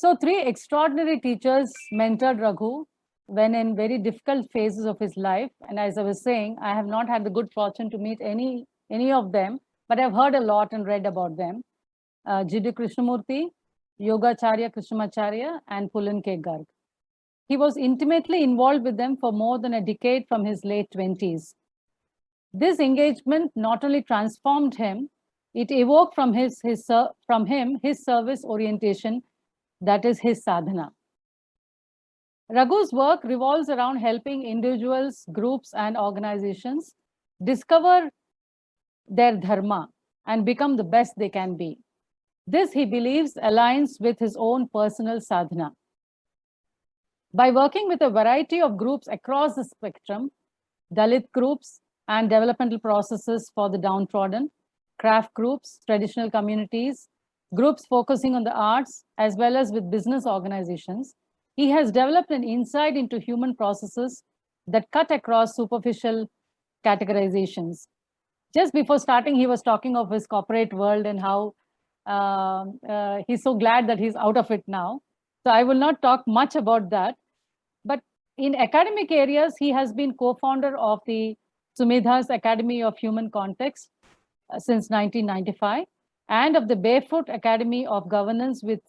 So 3 extraordinary teachers mentored Raghu when in very difficult phases of his life. And as I was saying, I have not had the good fortune to meet any of them, but I've heard a lot and read about them. G.D. Krishnamurti, Yogacharya Krishnamacharya, and Pulan K. Garg. He was intimately involved with them for more than a decade from his late 20s. This engagement not only transformed him, it evoked from him his service orientation, that is his sadhana. Raghu's work revolves around helping individuals, groups, and organizations discover their dharma and become the best they can be. This, he believes, aligns with his own personal sadhana. By working with a variety of groups across the spectrum, Dalit groups and developmental processes for the downtrodden, craft groups, traditional communities, groups focusing on the arts, as well as with business organizations, he has developed an insight into human processes that cut across superficial categorizations. Just before starting, he was talking of his corporate world and how he's so glad that he's out of it now. So I will not talk much about that. But in academic areas, he has been co-founder of the Sumedha's Academy of Human Context since 1995 and of the Barefoot Academy of Governance with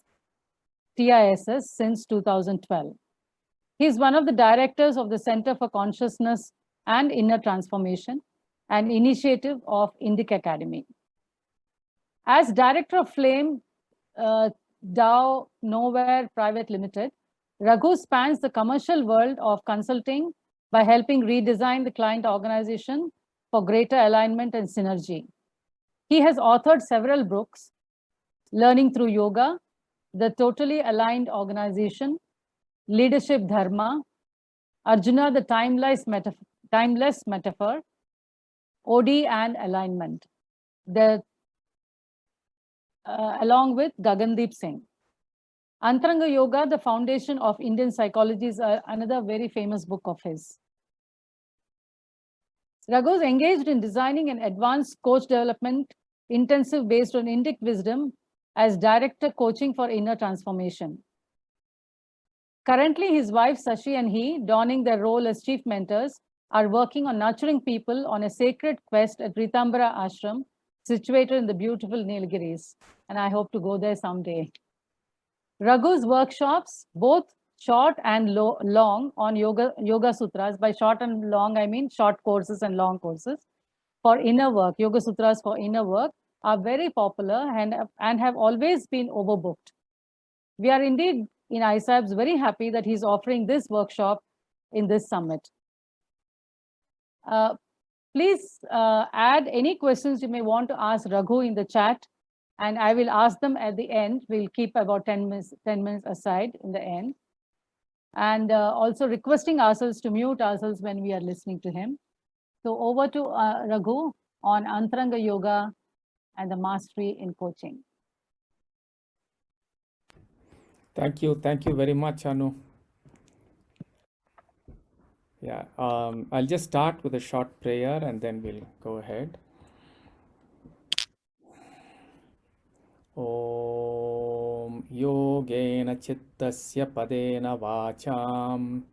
TISS since 2012. He is one of the directors of the Center for Consciousness and Inner Transformation, an initiative of Indic Academy. As director of Flame Dow Nowhere Private Limited, Raghu spans the commercial world of consulting by helping redesign the client organization for greater alignment and synergy. He has authored several books, Learning Through Yoga, The Totally Aligned Organization, Leadership Dharma, Arjuna, the Timeless Metaphor, OD and Alignment, along with Gagandeep Singh. Antaranga Yoga, the Foundation of Indian Psychology, is another very famous book of his. Raghu is engaged in designing an advanced coach development intensive based on Indic wisdom as director coaching for inner transformation. Currently, his wife Sashi and he, donning their role as chief mentors, are working on nurturing people on a sacred quest at Ritambara Ashram, situated in the beautiful Nilgiris. And I hope to go there someday. Raghu's workshops, both short and long, on Yoga Sutras. By short and long, I mean short courses and long courses for inner work, Yoga Sutras for inner work, are very popular and have always been overbooked. We are indeed in ISABS very happy that he's offering this workshop in this summit. Please add any questions you may want to ask Raghu in the chat, and I will ask them at the end. We'll keep about 10 minutes aside in the end. And also requesting ourselves to mute ourselves when we are listening to him. So over to Raghu on Antaranga Yoga and the mastery in coaching. Thank you very much, Anu. Yeah, I'll just start with a short prayer and then we'll go ahead. Om Yogena Chittasya Padena Vacham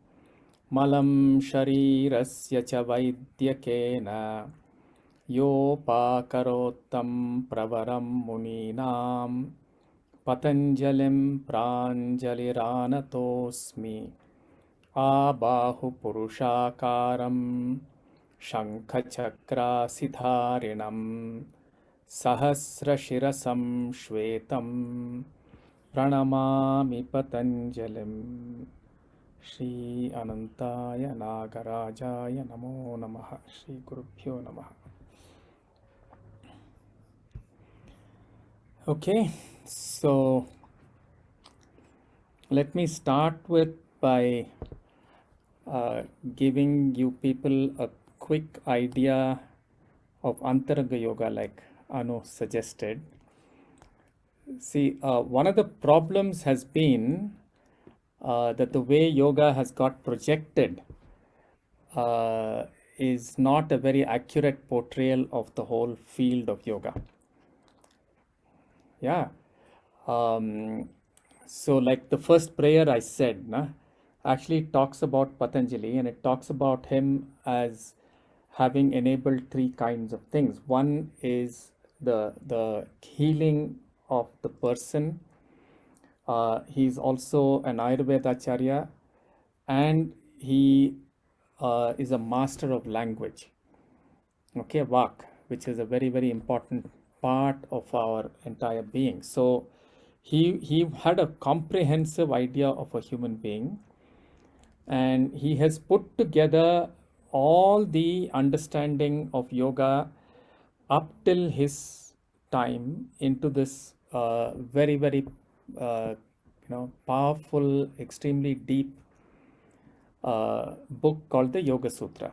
Malam Sharirasya Cha Vaidyakena Yopakarotam Pravaram Muninam Patanjalim Pranjaliranatosmi Abahu Purushakaram Shankhachakra-sidharinam Sahasrashirasam Shvetam Pranamami Patanjalim Shri Anantaya Nagarajaya Namo Namaha Shri Gurubhyo Namaha. Okay, so let me start by giving you people a quick idea of Antaranga Yoga, like Anu suggested. See, one of the problems has been that the way yoga has got projected is not a very accurate portrayal of the whole field of yoga. Yeah. So, like the first prayer I said, actually talks about Patanjali, and it talks about him as having enabled three kinds of things. One is the healing of the person. He's also an Ayurveda Acharya, and he is a master of language. Okay, Vak, which is a very, very important part of our entire being. So he had a comprehensive idea of a human being, and he has put together all the understanding of yoga up till his time into this very, very powerful, extremely deep book called the Yoga Sutra.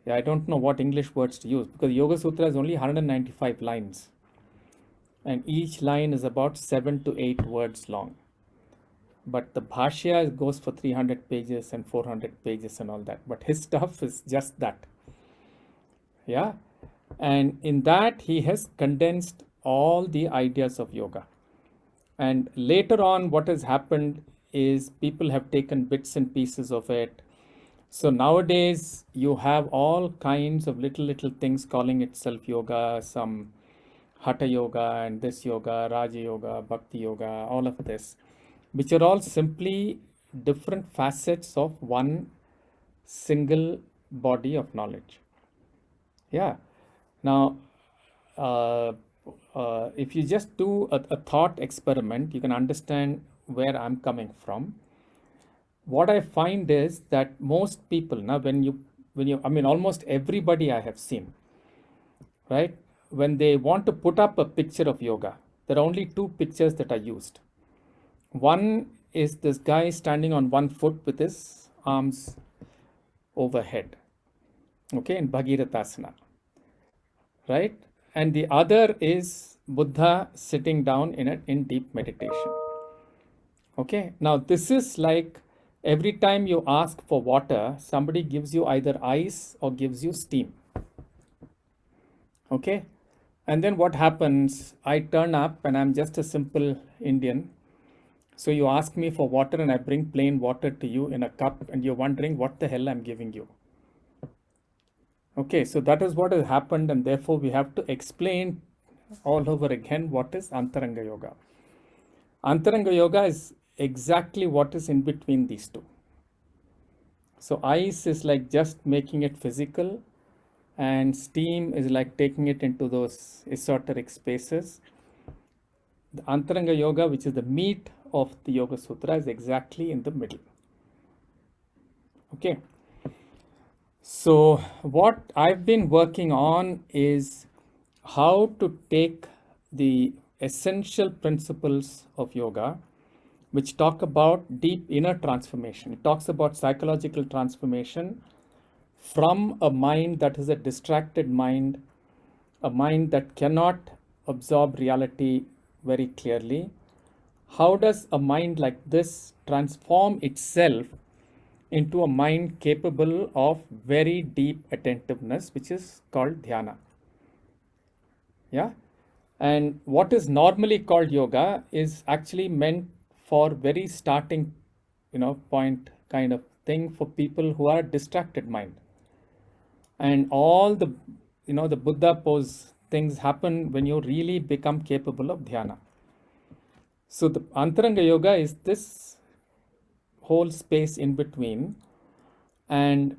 Yeah, I don't know what English words to use because Yoga Sutra is only 195 lines, and each line is about 7 to 8 words long. But the Bhashya goes for 300 pages and 400 pages and all that. But his stuff is just that. Yeah. And in that, he has condensed all the ideas of yoga. And later on, what has happened is people have taken bits and pieces of it. So nowadays, you have all kinds of little things calling itself yoga, some Hatha yoga and this yoga, Raja yoga, Bhakti yoga, all of this, which are all simply different facets of one single body of knowledge. Yeah. Now, uh, if you just do a thought experiment, you can understand where I'm coming from. What I find is that most people now, I mean, almost everybody I have seen, right? When they want to put up a picture of yoga, there are only two pictures that are used. One is this guy standing on one foot with his arms overhead, okay, in Bhagirathasana, right? And the other is Buddha sitting down in deep meditation. Okay, now this is like every time you ask for water, somebody gives you either ice or gives you steam. Okay, and then what happens? I turn up and I'm just a simple Indian. So you ask me for water and I bring plain water to you in a cup and you're wondering what the hell I'm giving you. Okay, so that is what has happened, and therefore we have to explain all over again what is Antaranga Yoga. Antaranga Yoga is exactly what is in between these two. So ice is like just making it physical, and steam is like taking it into those esoteric spaces. The Antaranga Yoga, which is the meat of the Yoga Sutra, is exactly in the middle. Okay. So what I've been working on is how to take the essential principles of yoga, which talk about deep inner transformation. It talks about psychological transformation from a mind that is a distracted mind, a mind that cannot absorb reality very clearly. How does a mind like this transform itself into a mind capable of very deep attentiveness, which is called dhyana? Yeah. And what is normally called yoga is actually meant for very starting, point kind of thing for people who are distracted mind. And all the, the Buddha pose things happen when you really become capable of dhyana. So the Antaranga Yoga is this whole space in between. And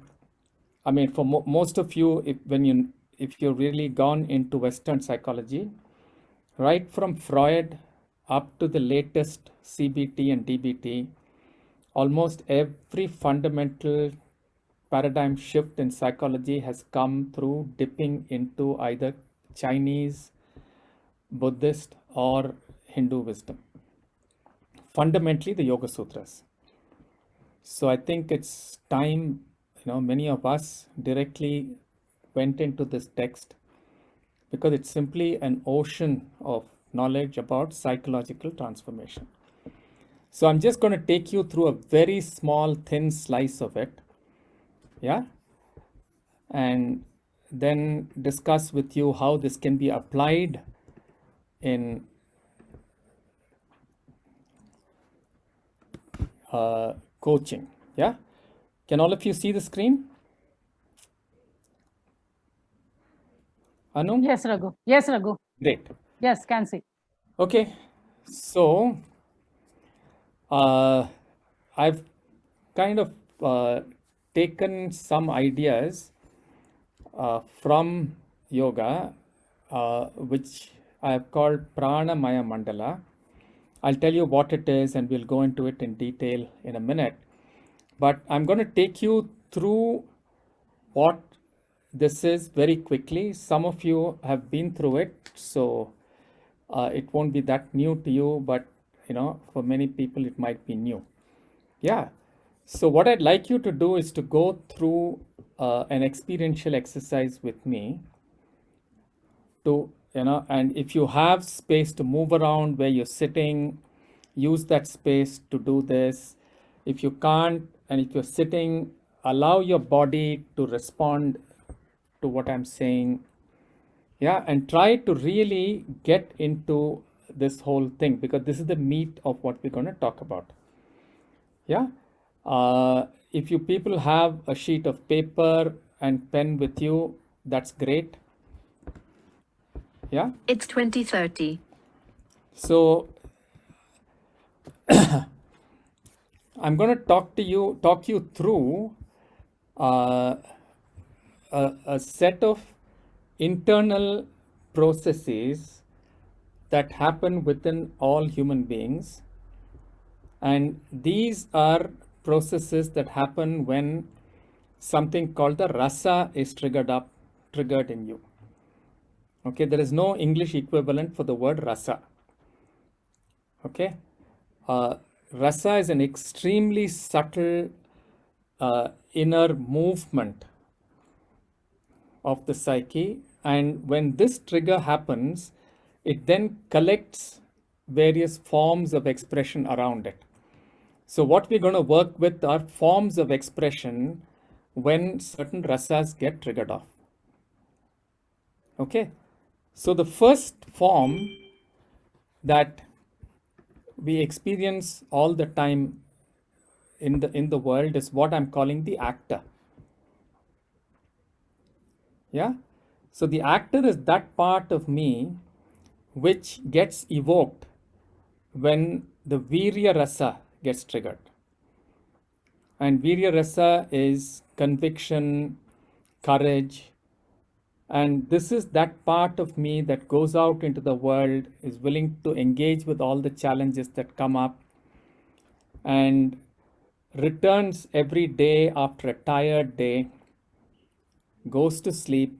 I mean, for most of you, if you've really gone into Western psychology, right from Freud up to the latest CBT and DBT, almost every fundamental paradigm shift in psychology has come through dipping into either Chinese, Buddhist, or Hindu wisdom. Fundamentally, the Yoga Sutras. So I think it's time, many of us directly went into this text because it's simply an ocean of knowledge about psychological transformation. So I'm just going to take you through a very small, thin slice of it. Yeah. And then discuss with you how this can be applied in coaching. Yeah, can all of you see the screen? Anu? Yes, Raghu. Yes, Raghu. Great. Yes, can see. Okay, so I've kind of taken some ideas from yoga, which I have called Pranamaya Mandala. I'll tell you what it is and we'll go into it in detail in a minute. But I'm going to take you through what this is very quickly. Some of you have been through it, so it won't be that new to you, but for many people it might be new. Yeah. So what I'd like you to do is to go through an experiential exercise with me to, and if you have space to move around where you're sitting, use that space to do this. If you can't, and if you're sitting, allow your body to respond to what I'm saying. Yeah, and try to really get into this whole thing because this is the meat of what we're going to talk about. Yeah. If you people have a sheet of paper and pen with you, that's great. Yeah. It's 2030. So I'm going to talk you through a set of internal processes that happen within all human beings. And these are processes that happen when something called the rasa is triggered in you. Okay, there is no English equivalent for the word rasa. Okay, rasa is an extremely subtle inner movement of the psyche, and when this trigger happens, it then collects various forms of expression around it. So what we're going to work with are forms of expression when certain rasas get triggered off. Okay, so the first form that we experience all the time in the world is what I'm calling the actor. Yeah, so the actor is that part of me which gets evoked when the virya rasa gets triggered. And virya rasa is conviction, courage, and this is that part of me that goes out into the world, is willing to engage with all the challenges that come up, and returns every day after a tired day, goes to sleep,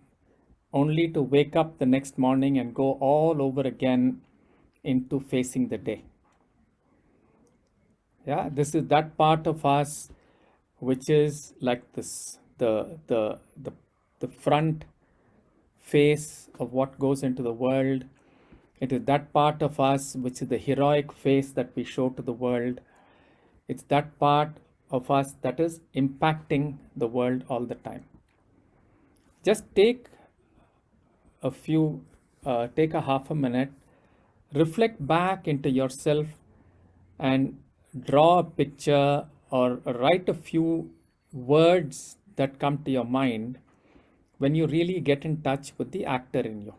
only to wake up the next morning and go all over again into facing the day. Yeah, this is that part of us which is like this, the front face of what goes into the world. It is that part of us which is the heroic face that we show to the world. It's that part of us that is impacting the world all the time. Just take a half a minute, reflect back into yourself and draw a picture or write a few words that come to your mind when you really get in touch with the actor in you.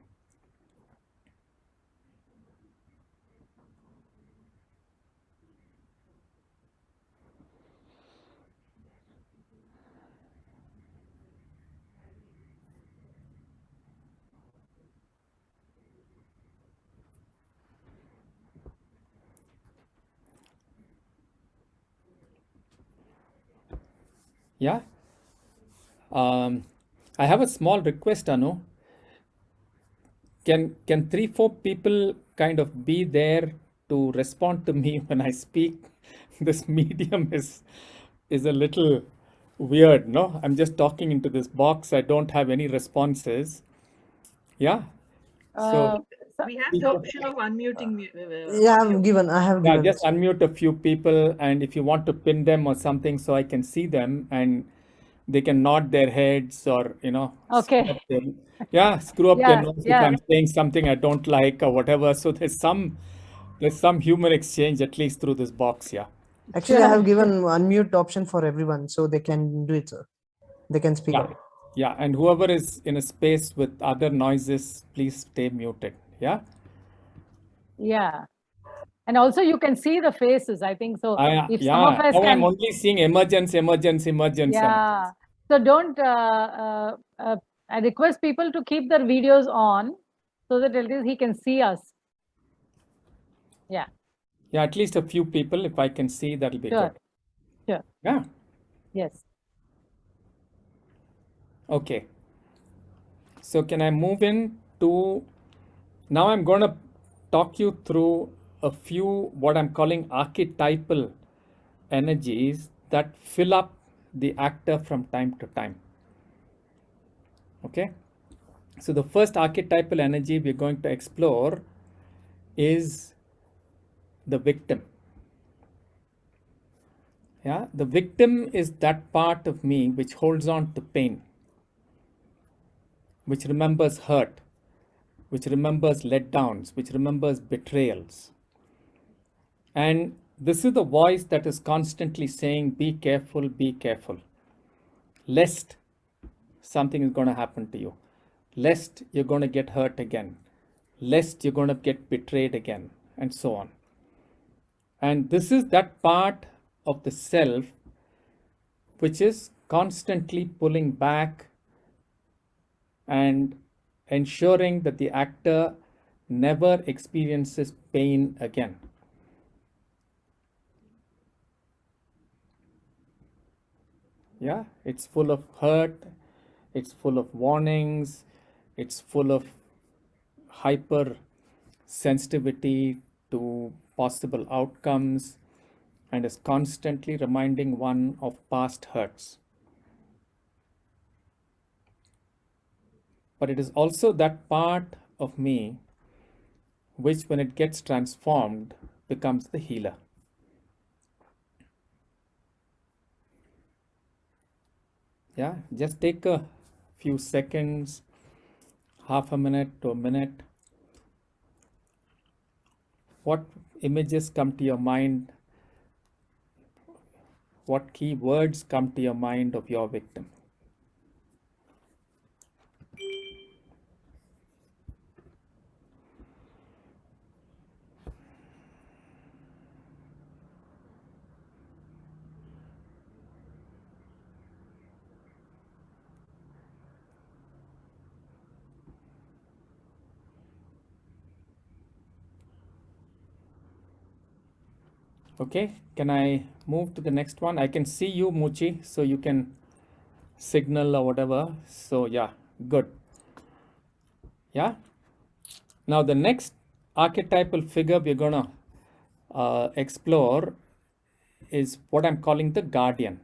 Yeah. I have a small request, Anu. Can 3-4 people kind of be there to respond to me when I speak? This medium is a little weird, no? I'm just talking into this box. I don't have any responses. Yeah. So We have the option of unmuting. Yeah, I have given. yeah, just unmute a few people, and if you want to pin them or something so I can see them and they can nod their heads or, Okay. screw up their Yeah, nose if yeah. I'm saying something I don't like or whatever. So there's some human exchange at least through this box. Yeah. Actually, I Sure, have given unmute option for everyone, so they can do it, sir. They can speak Yeah. out. Yeah. And whoever is in a space with other noises, please stay muted. Yeah. yeah. And also you can see the faces, I think. So if some of Yeah. us Now I'm can, only seeing emergence. yeah. So don't, I request people to keep their videos on so that at least he can see us. Yeah, Yeah. At least a few people, if I can see, that'll be sure, good. sure. Yeah. Yes. Okay. So can I move in to now? I'm going to talk you through a few what I'm calling archetypal energies that fill up the actor from time to time. Okay. So the first archetypal energy we're going to explore is the victim. Yeah, the victim is that part of me which holds on to pain, which remembers hurt, which remembers letdowns, which remembers betrayals. And this is the voice that is constantly saying, be careful, lest something is going to happen to you, lest you're going to get hurt again, lest you're going to get betrayed again, and so on. And this is that part of the self which is constantly pulling back and ensuring that the actor never experiences pain again. Yeah, it's full of hurt, it's full of warnings, it's full of hyper sensitivity to possible outcomes, and is constantly reminding one of past hurts. But it is also that part of me which, when it gets transformed, becomes the healer. Yeah, just take a few seconds, half a minute to a minute. What images come to your mind? What key words come to your mind of your victim? Okay, can I move to the next one? I can see you, Muchi, so you can signal or whatever. So yeah, good. Yeah. Now the next archetypal figure we're gonna explore is what I'm calling the guardian.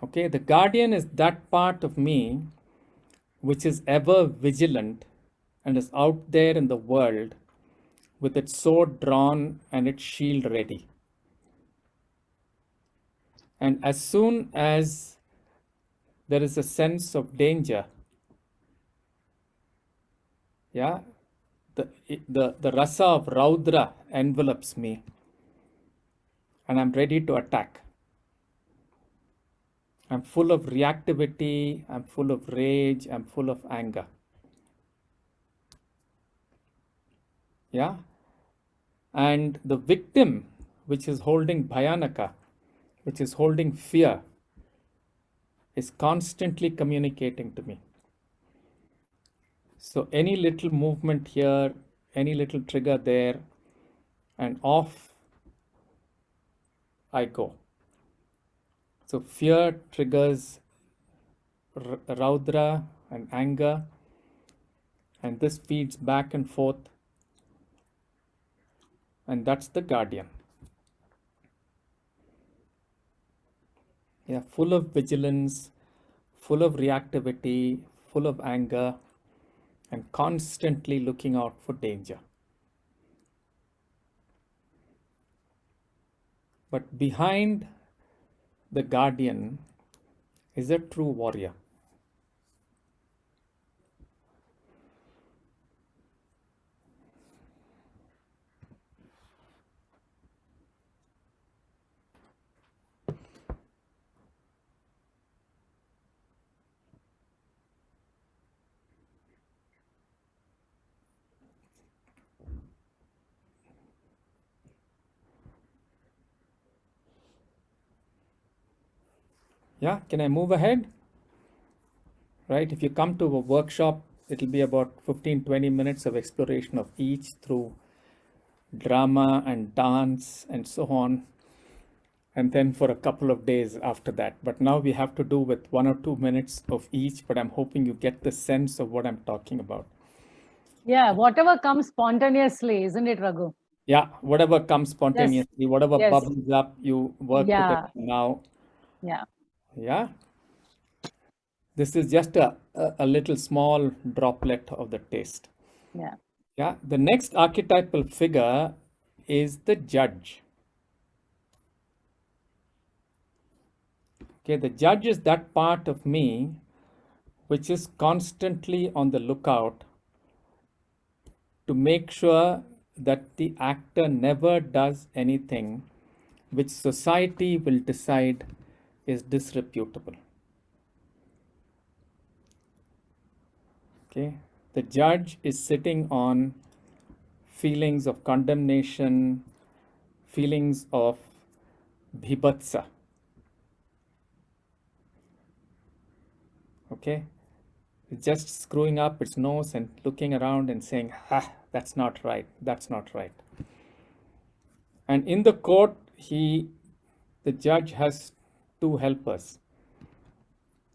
Okay, the guardian is that part of me which is ever vigilant and is out there in the world with its sword drawn and its shield ready. And as soon as there is a sense of danger, yeah, the rasa of Raudra envelops me and I'm ready to attack. I'm full of reactivity, I'm full of rage, I'm full of anger. Yeah. And the victim, which is holding Bhayanaka, which is holding fear, is constantly communicating to me. So any little movement here, any little trigger there, and off I go. So fear triggers Raudra and anger, and this feeds back and forth, and that's the guardian. Yeah, full of vigilance, full of reactivity, full of anger, and constantly looking out for danger. But behind the guardian is a true warrior. Yeah, can I move ahead? Right, if you come to a workshop, it'll be about 15-20 minutes of exploration of each through drama and dance and so on, and then for a couple of days after that. But now we have to do with 1 or 2 minutes of each, but I'm hoping you get the sense of what I'm talking about. Yeah, whatever comes spontaneously, isn't it, Raghu? Yeah, whatever comes spontaneously, whatever Yes. bubbles up, you work with Yeah. it now. Yeah. Yeah, this is just a little small droplet of the taste. Yeah. Yeah, the next archetypal figure is the judge. Okay, the judge is that part of me which is constantly on the lookout to make sure that the actor never does anything which society will decide is disreputable. Okay, the judge is sitting on feelings of condemnation, feelings of bhibhatsa. Okay, just screwing up its nose and looking around and saying, ah, that's not right, that's not right. And in the court, the judge has two helpers.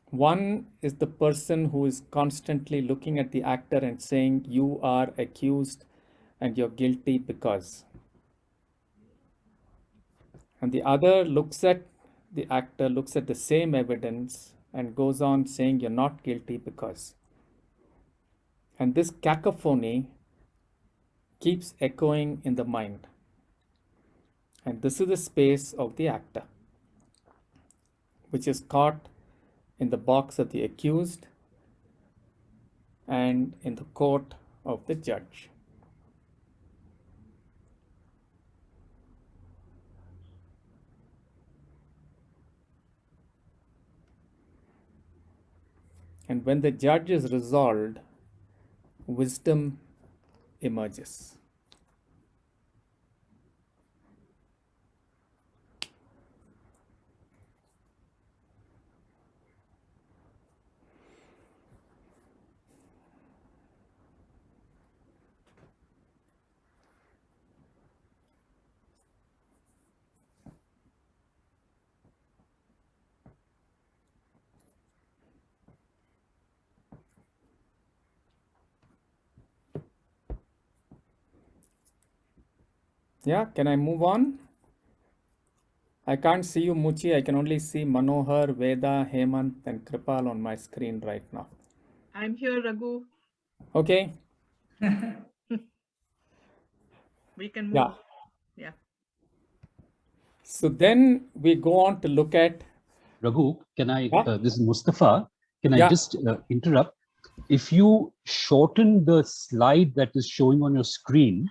One is the person who is constantly looking at the actor and saying, you are accused and you're guilty because. And the other looks at the actor, looks at the same evidence and goes on saying, you're not guilty because. And this cacophony keeps echoing in the mind. And this is the space of the actor, which is caught in the box of the accused and in the court of the judge. And when the judge is resolved, wisdom emerges. Yeah, can I move on? I can't see you, Muchi. I can only see Manohar, Veda, Hemant, and Kripal on my screen right now. I'm here, Raghu. Okay. We can move. Yeah. Yeah. So then we go on to look at. Raghu, can I, Yeah. this is Mustafa, can I Yeah. just interrupt? If you shorten the slide that is showing on your screen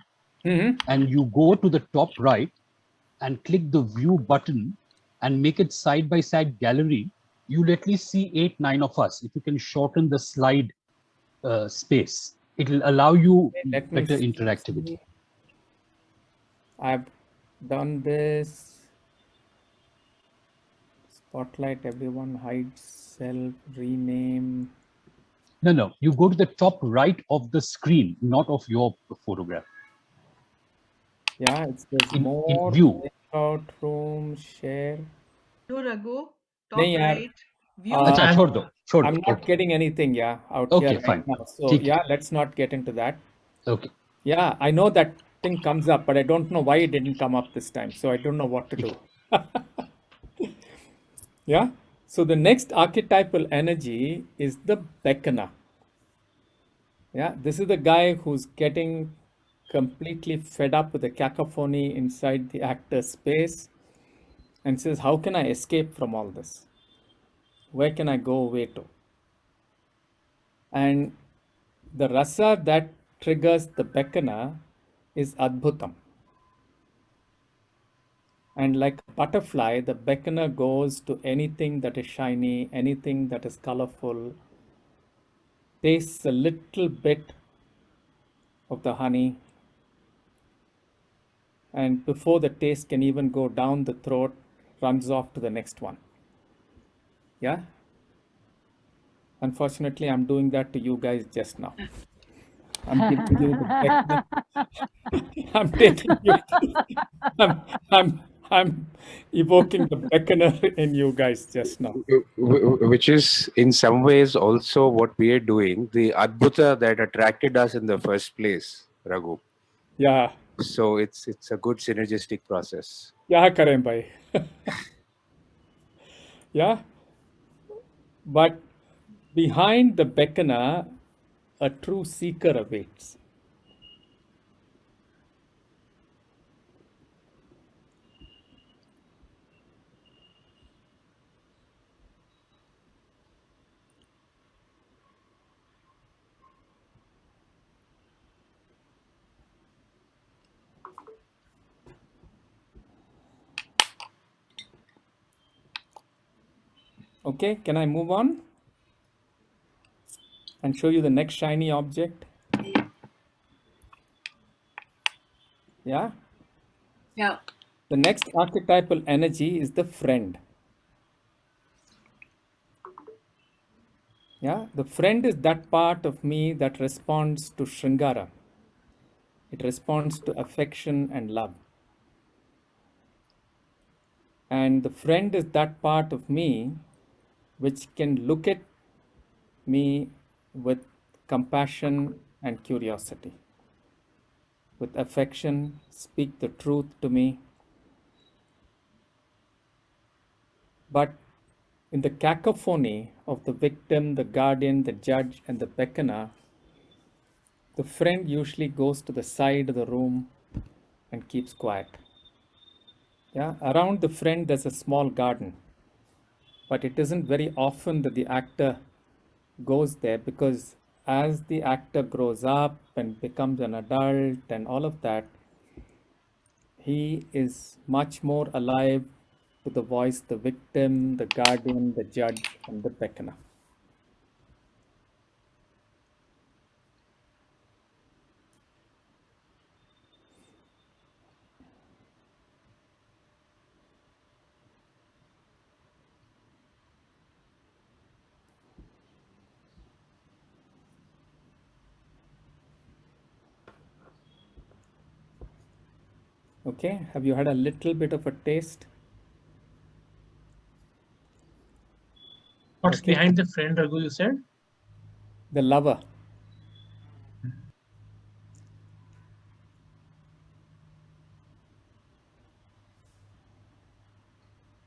and you go to the top right and click the view button and make it side by side gallery, you'll at least see 8, 9 of us. If you can shorten the slide space, it will allow you Let me better see. interactivity. I've done this. Spotlight everyone, hide self, rename. No, you go to the top right of the screen, not of your photograph. Yeah, it's there's In more. view. Breakout room, share. No, Raghu. Top नहीं यार, right. View. अच्छा, छोड़ दो, I'm not okay. getting anything, yeah, out Okay, here right fine. now. So ठीक है. yeah, let's not get into that. Okay. Yeah, I know that thing comes up, but I don't know why it didn't come up this time. So I don't know what to do. Yeah. So the next archetypal energy is the beckoner. Yeah, this is the guy who's getting completely fed up with the cacophony inside the actor's space and says, how can I escape from all this? Where can I go away to? And the rasa that triggers the beckoner is adbhutam. And like a butterfly, the beckoner goes to anything that is shiny, anything that is colorful, tastes a little bit of the honey, and before the taste can even go down the throat, runs off to the next one. Yeah. Unfortunately, I'm doing that to you guys just now. I'm giving you the beckoner. I'm taking you. I'm, I'm evoking the beckoner in you guys just now. Which is in some ways also what we are doing, the adbhuta that attracted us in the first place, Raghu. Yeah. So it's a good synergistic process. Yeah, Karim bhai. Yeah. But behind the beckoner, a true seeker awaits. Okay, can I move on and show you the next shiny object? Yeah. Yeah. The next archetypal energy is the friend. Yeah. The friend is that part of me that responds to Shringara. It responds to affection and love. And the friend is that part of me which can look at me with compassion and curiosity, with affection, speak the truth to me. But in the cacophony of the victim, the guardian, the judge, and the beckoner, the friend usually goes to the side of the room and keeps quiet. Yeah, around the friend there's a small garden, but it isn't very often that the actor goes there, because as the actor grows up and becomes an adult and all of that, he is much more alive to the voice, the victim, the guardian, the judge, and the beckoner. Okay, have you had a little bit of a taste? What's Okay, behind the friend, Raghu, you said? the lover.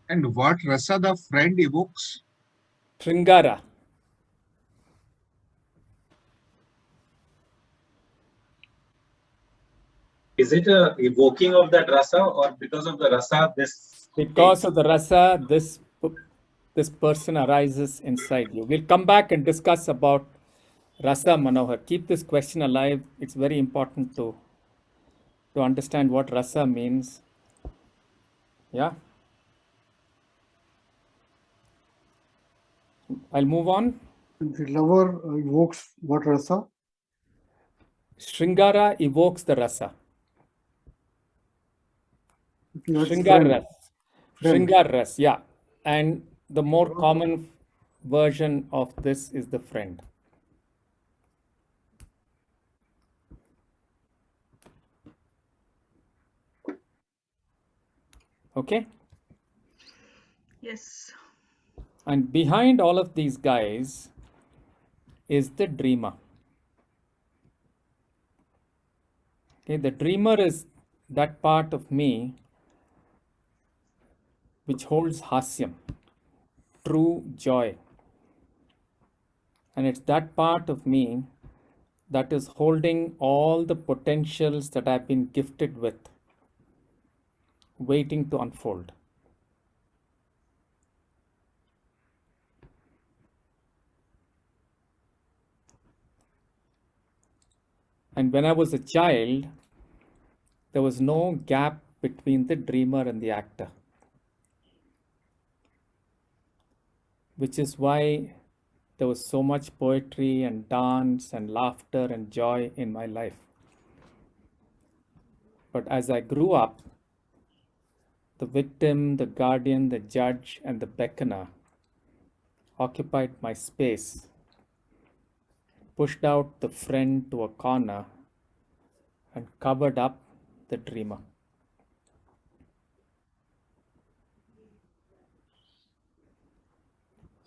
And what rasa the friend evokes? Shringara. Is it a evoking of that rasa, or because of the rasa this Because takes? of the rasa, this person arises inside you. We'll come back and discuss about rasa, Manohar. Keep this question alive. It's very important to understand what rasa means. Yeah. I'll move on. The lover evokes what rasa? Shringara evokes the rasa. That's Shringar friend. ras. Friend. Shringar ras, yeah. And the more common version of this is the friend. Okay? Yes. And behind all of these guys is the dreamer. Okay, the dreamer is that part of me which holds hasyam, true joy. And it's that part of me that is holding all the potentials that I've been gifted with, waiting to unfold. And when I was a child, there was no gap between the dreamer and the actor, which is why there was so much poetry and dance and laughter and joy in my life. But as I grew up, the victim, the guardian, the judge, and the beckoner occupied my space, pushed out the friend to a corner, and covered up the dreamer.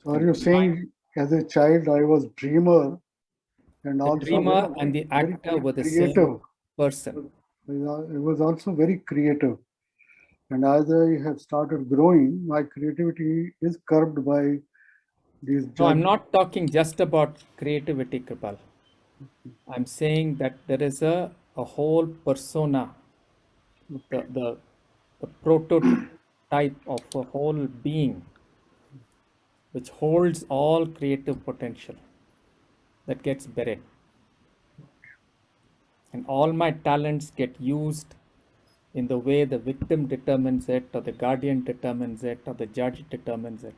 So are you saying as a child I was dreamer and The also dreamer and the very actor were the creative? same person. It was also very creative. And as I have started growing, my creativity is curbed by these No, I'm judge. not talking just about creativity, Kripal. I'm saying that there is a whole persona, the prototype of a whole being which holds all creative potential that gets buried. And all my talents get used in the way the victim determines it, or the guardian determines it, or the judge determines it.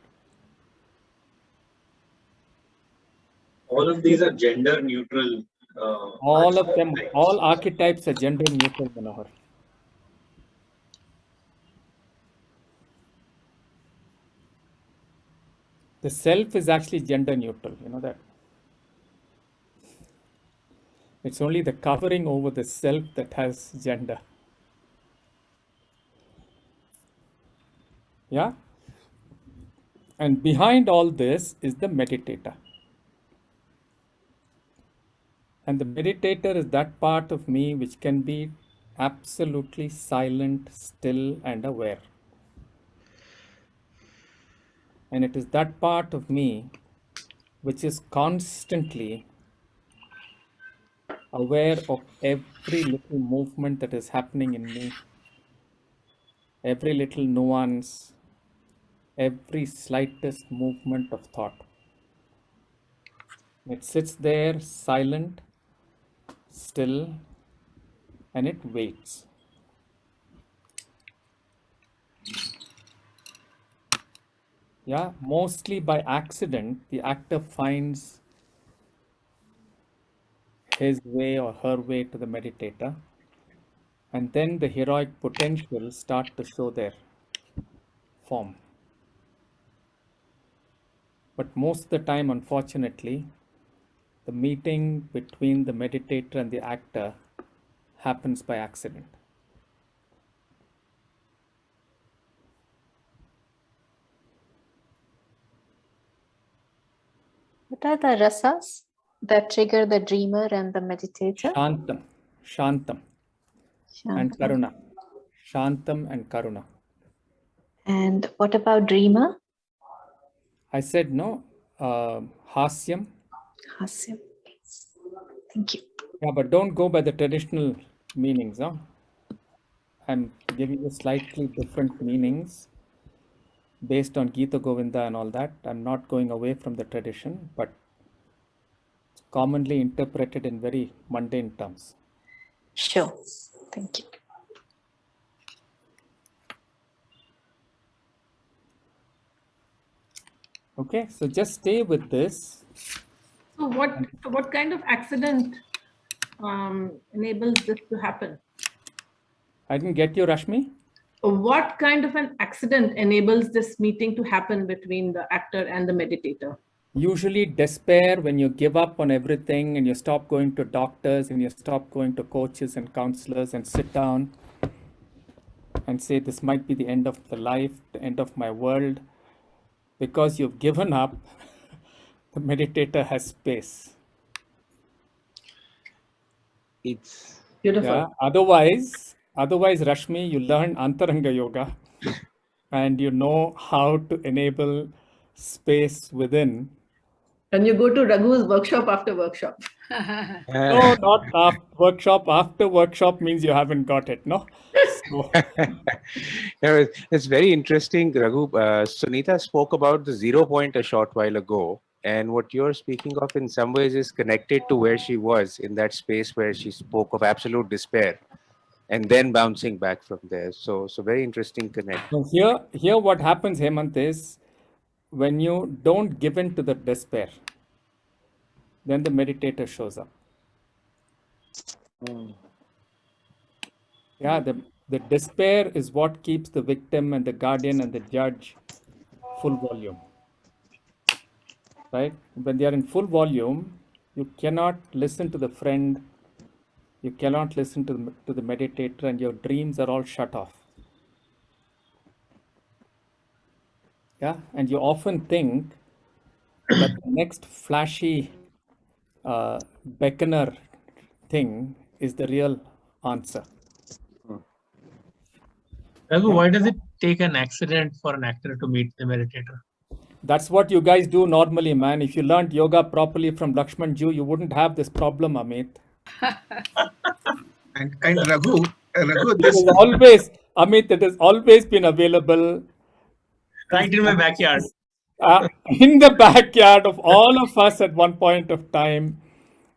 All of these are gender neutral. All of them, archetypes. all archetypes are gender neutral, Manohar. The self is actually gender neutral, you know that. It's only the covering over the self that has gender. Yeah? And behind all this is the meditator. And the meditator is that part of me which can be absolutely silent, still, and aware. And it is that part of me which is constantly aware of every little movement that is happening in me, every little nuance, every slightest movement of thought. It sits there silent, still, and it waits. Yeah, mostly by accident, the actor finds his way or her way to the meditator, and then the heroic potentials start to show their form. But most of the time, unfortunately, the meeting between the meditator and the actor happens by accident. What are the rasas that trigger the dreamer and the meditator? Shantam, Shantam, and Shantam. Karuna. Shantam and Karuna. And what about dreamer? I said no, Hasyam. Hasyam. Thank you. Yeah, but don't go by the traditional meanings. Huh? I'm giving you slightly different meanings based on Gita Govinda and all that. I'm not going away from the tradition, but it's commonly interpreted in very mundane terms. Sure. Thank you. Okay, so just stay with this. So what kind of accident enables this to happen? I didn't get you, Rashmi. What kind of an accident enables this meeting to happen between the actor and the meditator? Usually despair, when you give up on everything and you stop going to doctors and you stop going to coaches and counselors and sit down and say, this might be the end of the life, the end of my world. Because you've given up, the meditator has space. It's Beautiful. Yeah. Otherwise, Rashmi, you learn Antaranga Yoga and you know how to enable space within. And you go to Raghu's workshop after workshop. No, not after workshop. After workshop means you haven't got it, no? So, Yeah, it's very interesting, Raghu. Sunita spoke about the 0 point a short while ago, and what you're speaking of in some ways is connected to where she was in that space where she spoke of absolute despair, and then bouncing back from there. So very interesting connect. so here what happens, Hemant, is when you don't give in to the despair, then the meditator shows up. Yeah, the despair is what keeps the victim and the guardian and the judge full volume. right? When they are in full volume, you cannot listen to the friend, you cannot listen to the meditator, and your dreams are all shut off. Yeah, and you often think that the next flashy beckoner thing is the real answer. Raghu, Yeah. why does it take an accident for an actor to meet the meditator? That's what you guys do normally, man. If you learned yoga properly from Lakshman Ju, you wouldn't have this problem, Amit. And Raghu, It this is always, Amit, it has always been available. Right in my backyard. In the backyard of all of us at one point of time.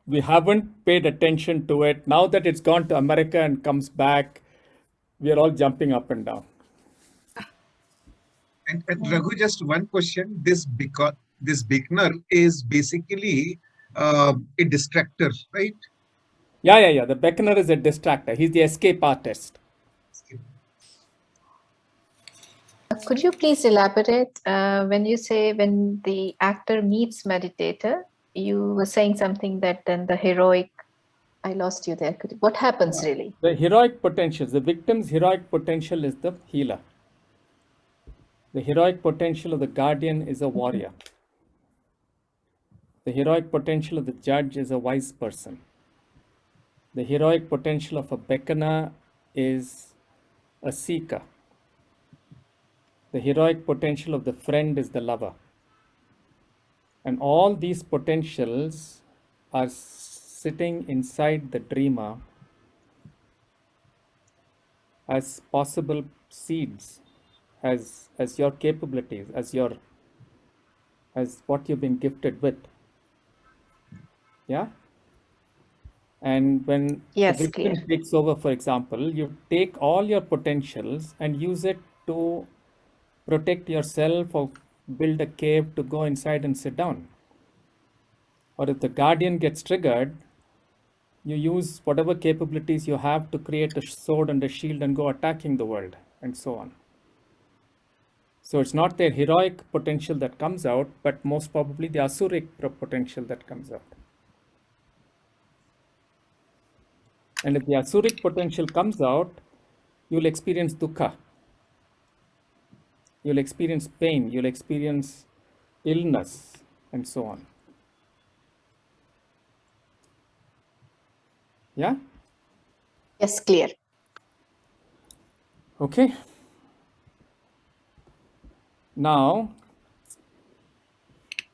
We haven't paid attention to it. Now that it's gone to America and comes back, we are all jumping up and down. and Raghu, just one question. This beginner is basically a distractor, right? Yeah. The beckoner is a distractor. He's the escape artist. Could you please elaborate when you say when the actor meets meditator, you were saying something that then the heroic, I lost you there. What happens really? The heroic potential, the victim's heroic potential is the healer. The heroic potential of the guardian is a warrior. The heroic potential of the judge is a wise person. The heroic potential of a beckoner is a seeker. The heroic potential of the friend is the lover. And all these potentials are sitting inside the dreamer as possible seeds, as your capabilities, as what you've been gifted with. Yeah? And when the victim takes over, for example, you take all your potentials and use it to protect yourself or build a cave to go inside and sit down. Or if the guardian gets triggered, you use whatever capabilities you have to create a sword and a shield and go attacking the world, and so on. So it's not their heroic potential that comes out, but most probably the asuric potential that comes out. And if the asuric potential comes out, you'll experience dukkha. You'll experience pain, you'll experience illness, and so on. Yeah? Yes, clear. Okay. Now,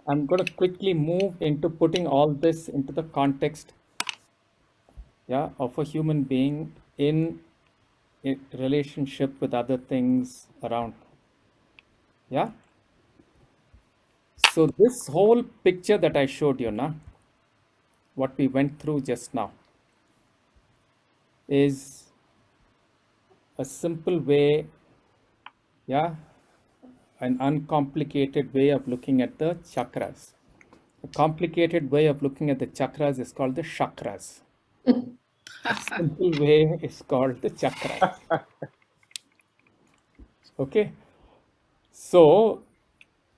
I'm going to quickly move into putting all this into the context, yeah, of a human being in a relationship with other things around. Yeah. So this whole picture that I showed you now, what we went through just now, is a simple way, yeah, an uncomplicated way of looking at the chakras. A complicated way of looking at the chakras is called the chakras. A simple way is called the chakras. Okay. So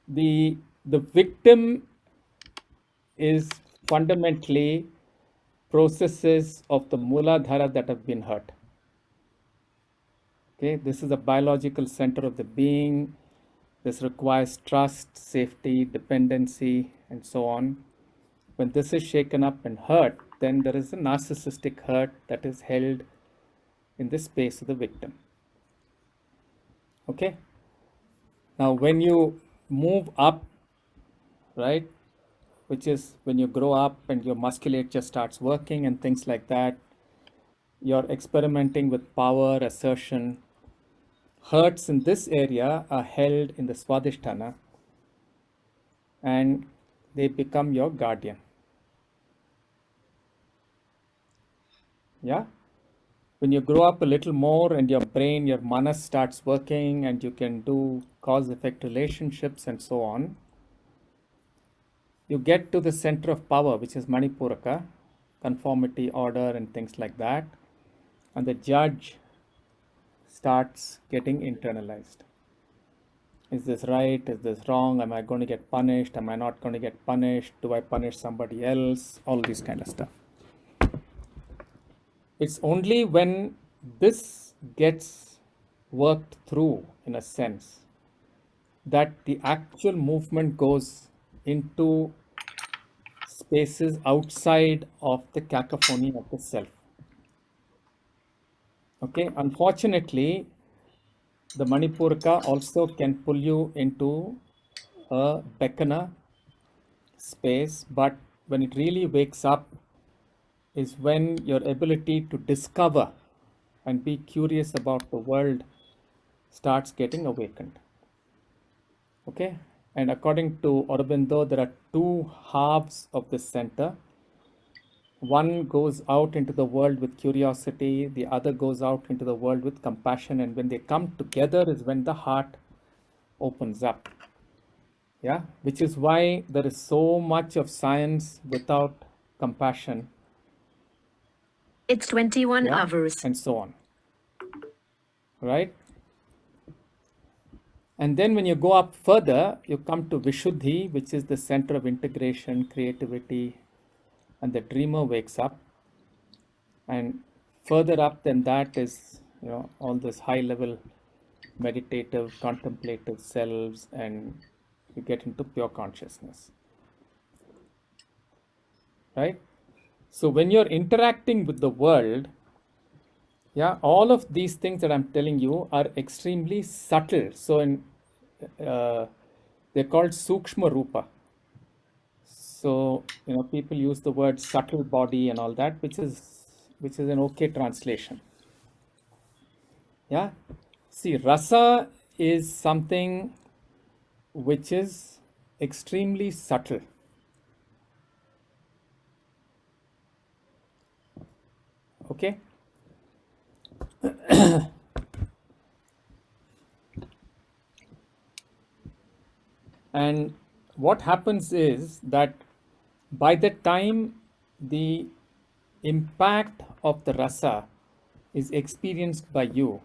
the victim is fundamentally processes of the Mooladhara that have been hurt. Okay, this is the biological center of the being. This requires trust, safety, dependency, and so on. When this is shaken up and hurt, then there is a narcissistic hurt that is held in the space of the victim. Okay. Now, when you move up, right, which is when you grow up and your musculature starts working and things like that, you're experimenting with power, assertion. Hurts in this area are held in the Swadhisthana and they become your guardian. Yeah? When you grow up a little more and your brain, your manas starts working and you can do cause-effect relationships and so on, you get to the center of power, which is Manipuraka, conformity, order, and things like that. And the judge starts getting internalized. Is this right? Is this wrong? Am I going to get punished? Am I not going to get punished? Do I punish somebody else? All this kind of stuff. It's only when this gets worked through, in a sense, that the actual movement goes into spaces outside of the cacophony of the self. Okay, unfortunately, the Manipuraka also can pull you into a Bekana space, but when it really wakes up is when your ability to discover and be curious about the world starts getting awakened. Okay, and according to Aurobindo, there are two halves of the center. One goes out into the world with curiosity, the other goes out into the world with compassion, and when they come together is when the heart opens up. Yeah, which is why there is so much of science without compassion. It's 21 Yeah, hours. and so on. Right? And then when you go up further, you come to Vishuddhi, which is the center of integration, creativity, and the dreamer wakes up. And further up than that is, all this high level meditative, contemplative selves, and you get into pure consciousness. Right? So when you're interacting with the world, yeah, all of these things that I'm telling you are extremely subtle. So they're called Sukshma Rupa. So, people use the word subtle body and all that, which is an okay translation. Yeah. See, rasa is something which is extremely subtle. Okay. And what happens is that by the time the impact of the rasa is experienced by you,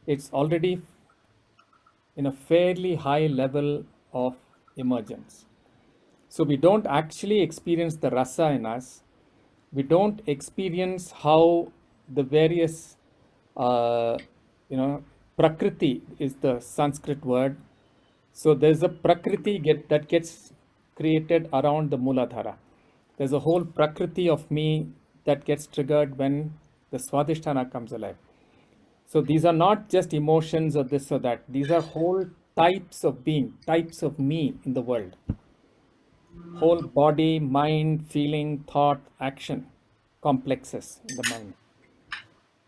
it's already in a fairly high level of emergence. So we don't actually experience the rasa in us. We don't experience how the various, prakriti is the Sanskrit word. So there's a prakriti that gets created around the Muladhara. There's a whole prakriti of me that gets triggered when the Swadhisthana comes alive. So these are not just emotions or this or that. These are whole types of being, types of me in the world. Whole body, mind, feeling, thought, action, complexes in the mind.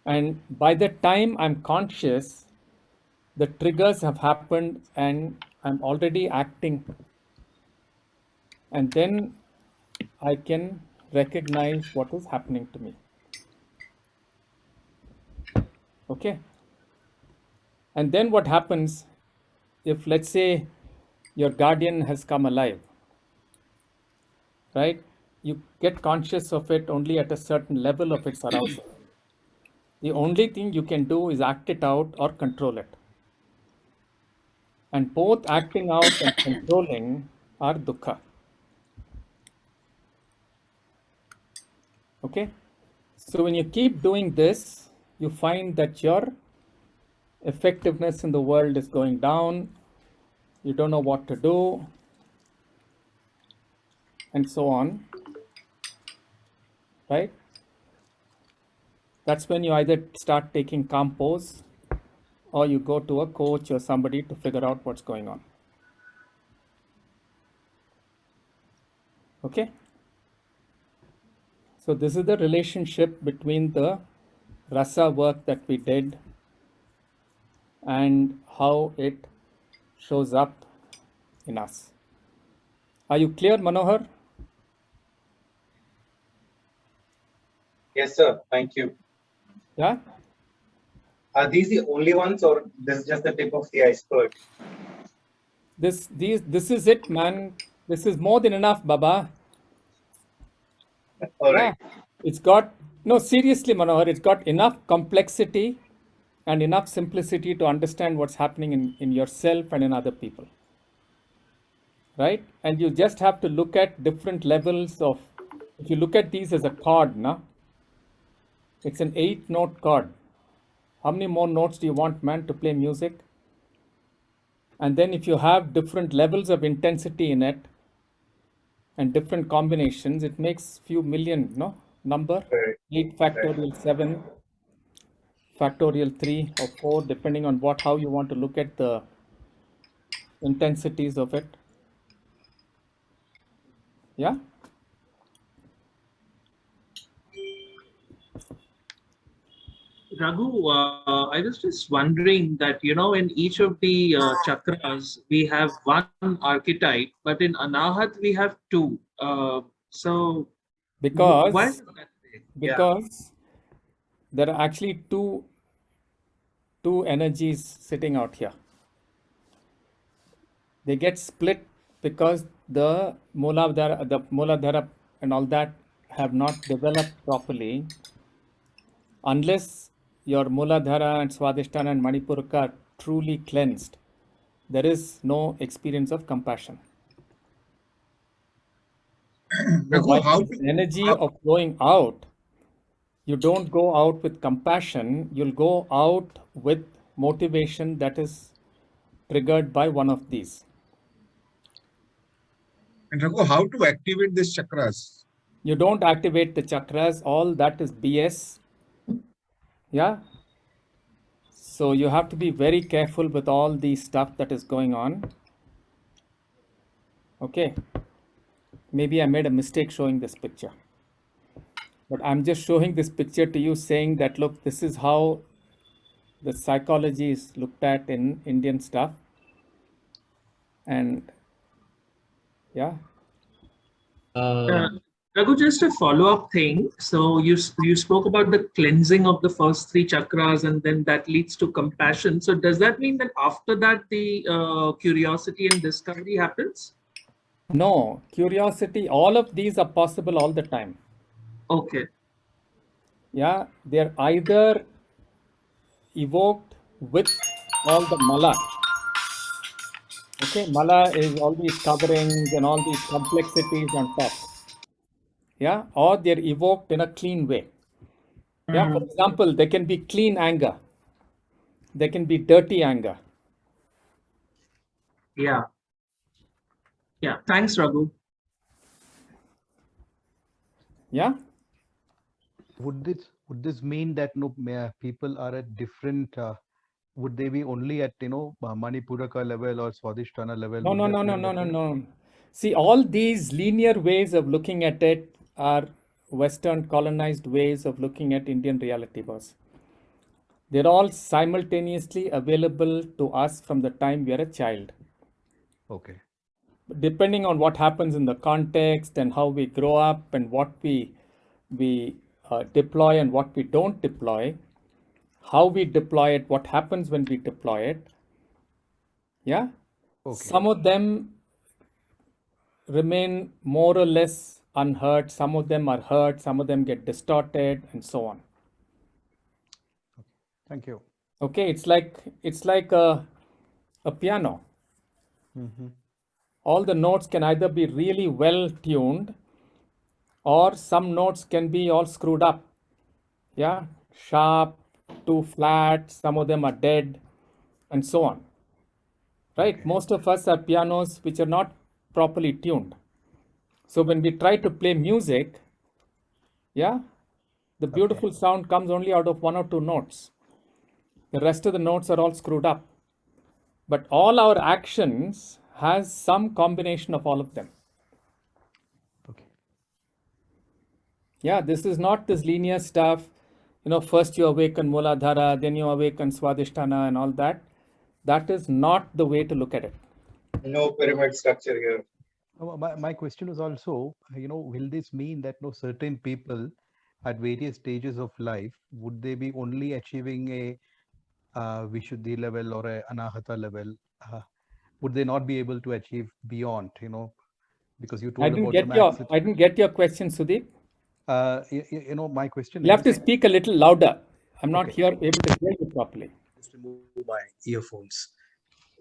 And by the time I'm conscious, the triggers have happened and I'm already acting. And then I can recognize what is happening to me. Okay. And then what happens if, let's say, your guardian has come alive, right? You get conscious of it only at a certain level of its arousal. The only thing you can do is act it out or control it. And both acting out and controlling are dukkha. Okay? So when you keep doing this, you find that your effectiveness in the world is going down. You don't know what to do, and so on. Right? That's when you either start taking calm pose or you go to a coach or somebody to figure out what's going on. Okay? So this is the relationship between the rasa work that we did and how it shows up in us. Are you clear, Manohar? Yes, sir. Thank you. Yeah? Are these the only ones, or this is just the tip of the iceberg? This is it, man. This is more than enough, Baba. All right. It's got, no, seriously, Manohar, it's got enough complexity and enough simplicity to understand what's happening in yourself and in other people. Right? And you just have to look at different levels of, if you look at these as a chord, na? It's an 8-note chord. How many more notes do you want, man, to play music? And then if you have different levels of intensity in it and different combinations, it makes few million, no? Number, 8 factorial 7, factorial 3 or 4, depending on how you want to look at the intensities of it. Yeah? Raghu, I was just wondering that, in each of the chakras, we have one archetype, but in Anahat, we have two. So, because why is that way? Because there are actually two energies sitting out here. They get split because the Mooladhara and all that have not developed properly. Unless your Mooladhara and Swadhisthana and Manipuraka are truly cleansed, there is no experience of compassion. The energy of flowing out, you don't go out with compassion, you'll go out with motivation that is triggered by one of these. And Raghu, how to activate these chakras? You don't activate the chakras, all that is BS. Yeah. So you have to be very careful with all the stuff that is going on. Okay. Maybe I made a mistake showing this picture. But I'm just showing this picture to you saying that, look, this is how the psychology is looked at in Indian stuff. And yeah. Raghu, just a follow-up thing. So you spoke about the cleansing of the first 3 chakras, and then that leads to compassion. So does that mean that after that the curiosity and discovery happens? No, curiosity, all of these are possible all the time. Okay. Yeah, they're either evoked with all the mala. Okay, mala is all these coverings and all these complexities on top. Yeah, or they're evoked in a clean way. Yeah, for example, there can be clean anger. There can be dirty anger. Yeah. Yeah, thanks, Raghu. Yeah. Would this mean that people are at different? Would they be only at Manipuraka level or Swadhisthana level? No. See, all these linear ways of looking at it are Western colonized ways of looking at Indian reality, boss. They're all simultaneously available to us from the time we are a child. Okay. Depending on what happens in the context and how we grow up and what we deploy and what we don't deploy, how we deploy it, what happens when we deploy it. Yeah. Okay. Some of them remain more or less unhurt. Some of them are hurt. Some of them get distorted and so on. Thank you. Okay. It's like a piano. Mm-hmm. All the notes can either be really well tuned or some notes can be all screwed up. Yeah. Sharp, too flat, some of them are dead, and so on. Right? Okay. Most of us have pianos which are not properly tuned. So when we try to play music, yeah, the beautiful sound comes only out of 1 or 2 notes. The rest of the notes are all screwed up. But all our actions has some combination of all of them. Okay. Yeah, this is not this linear stuff. First you awaken Mooladhara, then you awaken Swadhisthana and all that. That is not the way to look at it. No pyramid structure here. My question was also, will this mean that certain people at various stages of life, would they be only achieving a Vishuddhi level or a Anahata level? Would they not be able to achieve beyond, because you told I didn't get your question, Sudeep. My question You have to speak a little louder. I'm not able to hear you properly. remove my earphones.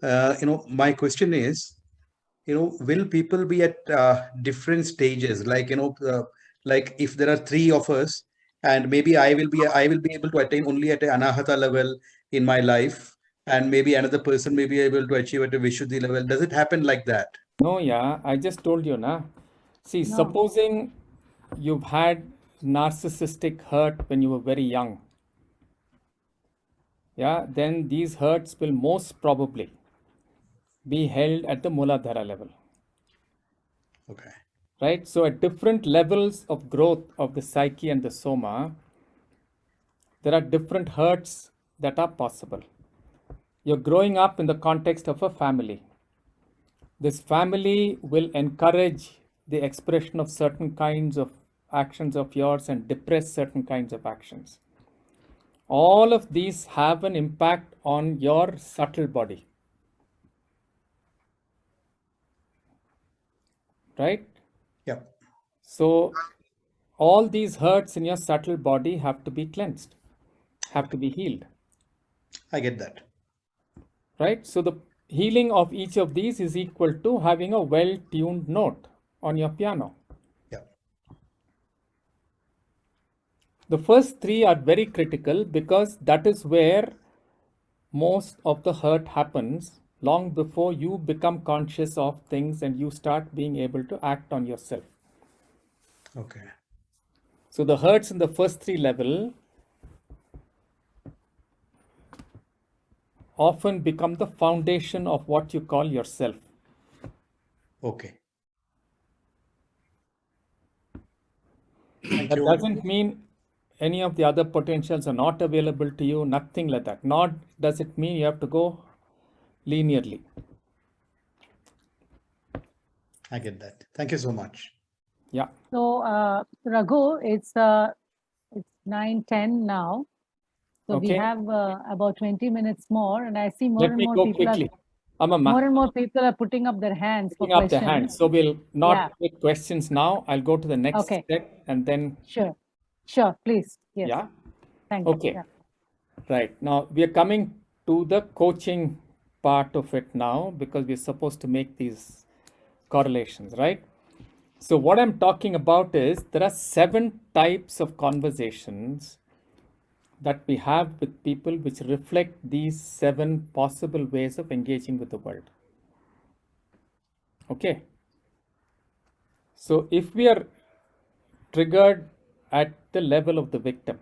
My question is, will people be at different stages? Like if there are three of us, and maybe I will be able to attain only at an anahata level in my life, and maybe another person may be able to achieve at a Vishuddhi level. Does it happen like that? No, yeah, I just told you, na. See, No. supposing you've had narcissistic hurt when you were very young, yeah, then these hurts will most probably be held at the Muladhara level. Okay. Right? So at different levels of growth of the psyche and the soma, there are different hurts that are possible. You're growing up in the context of a family. This family will encourage the expression of certain kinds of actions of yours and depress certain kinds of actions. All of these have an impact on your subtle body. Right? Yeah. So all these hurts in your subtle body have to be cleansed, have to be healed. I get that. Right? So the healing of each of these is equal to having a well-tuned note on your piano. Yeah. The first three are very critical because that is where most of the hurt happens long before you become conscious of things and you start being able to act on yourself. Okay. So the hurts in the first three level often become the foundation of what you call yourself. Okay. That doesn't mean any of the other potentials are not available to you, nothing like that. Nor does it mean you have to go linearly. I get that. Thank you so much. Yeah. So, Raghu, it's 9:10 now. So we Okay. have about 20 minutes more, and I see more Let and me more go people quickly. more and more people are putting up their hands for Putting up the questions. hand. So we'll not Yeah. take questions now. I'll go to the next Okay. step and then, Sure, please. Yes. yeah. Thank you. Okay. Yeah. Right. Now we are coming to the coaching part of it now because we're supposed to make these correlations, right? So what I'm talking about is there are 7 types of conversations that we have with people which reflect these 7 possible ways of engaging with the world. Okay. So if we are triggered at the level of the victim,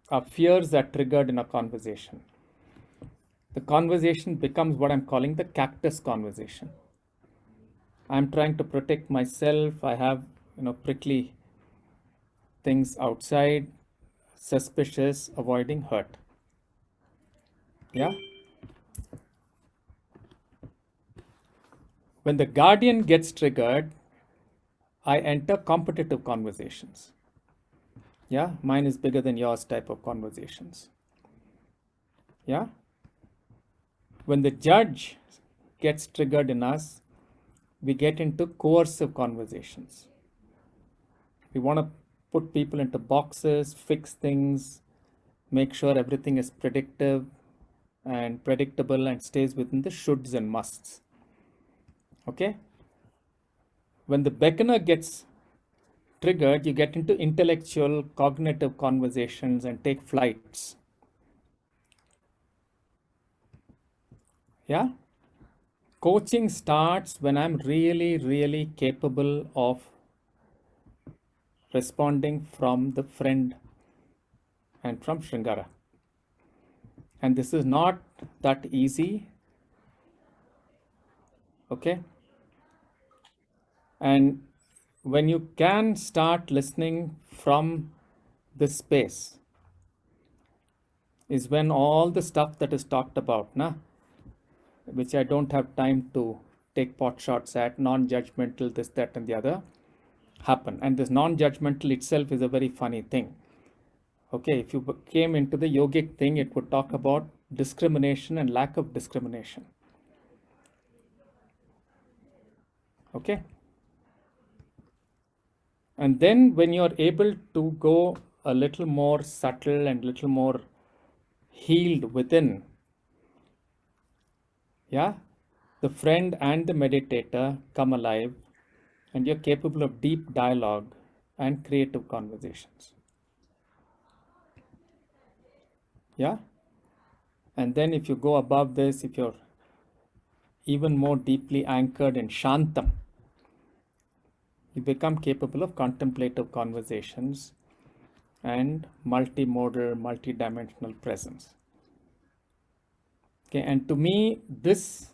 our fears are triggered in a conversation. The conversation becomes what I'm calling the cactus conversation. I'm trying to protect myself. I have, prickly things outside, suspicious, avoiding hurt. Yeah. When the guardian gets triggered, I enter competitive conversations. Yeah, mine is bigger than yours type of conversations. Yeah. When the judge gets triggered in us, we get into coercive conversations. We want to put people into boxes, fix things, make sure everything is predictive and predictable and stays within the shoulds and musts. Okay? When the beckoner gets triggered, you get into intellectual, cognitive conversations and take flights. Yeah? Coaching starts when I'm really, really capable of responding from the friend and from Shringara. And this is not that easy. Okay? And when you can start listening from this space is when all the stuff that is talked about, which I don't have time to take pot shots at, non-judgmental, this, that, and the other, happen. And this non-judgmental itself is a very funny thing. Okay, if you came into the yogic thing, it would talk about discrimination and lack of discrimination. Okay. And then when you're able to go a little more subtle and little more healed within Yeah, the friend and the meditator come alive, and you're capable of deep dialogue and creative conversations. Yeah, and then if you go above this, if you're even more deeply anchored in Shantam, you become capable of contemplative conversations and multimodal, multidimensional presence. Okay, and to me, this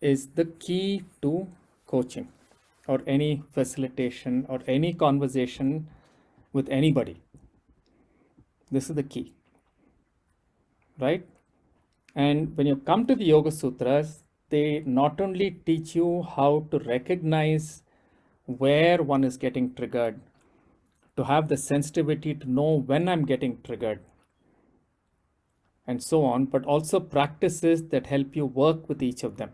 is the key to coaching or any facilitation or any conversation with anybody. This is the key, right? And when you come to the Yoga Sutras, they not only teach you how to recognize where one is getting triggered, to have the sensitivity to know when I'm getting triggered, and so on, but also practices that help you work with each of them.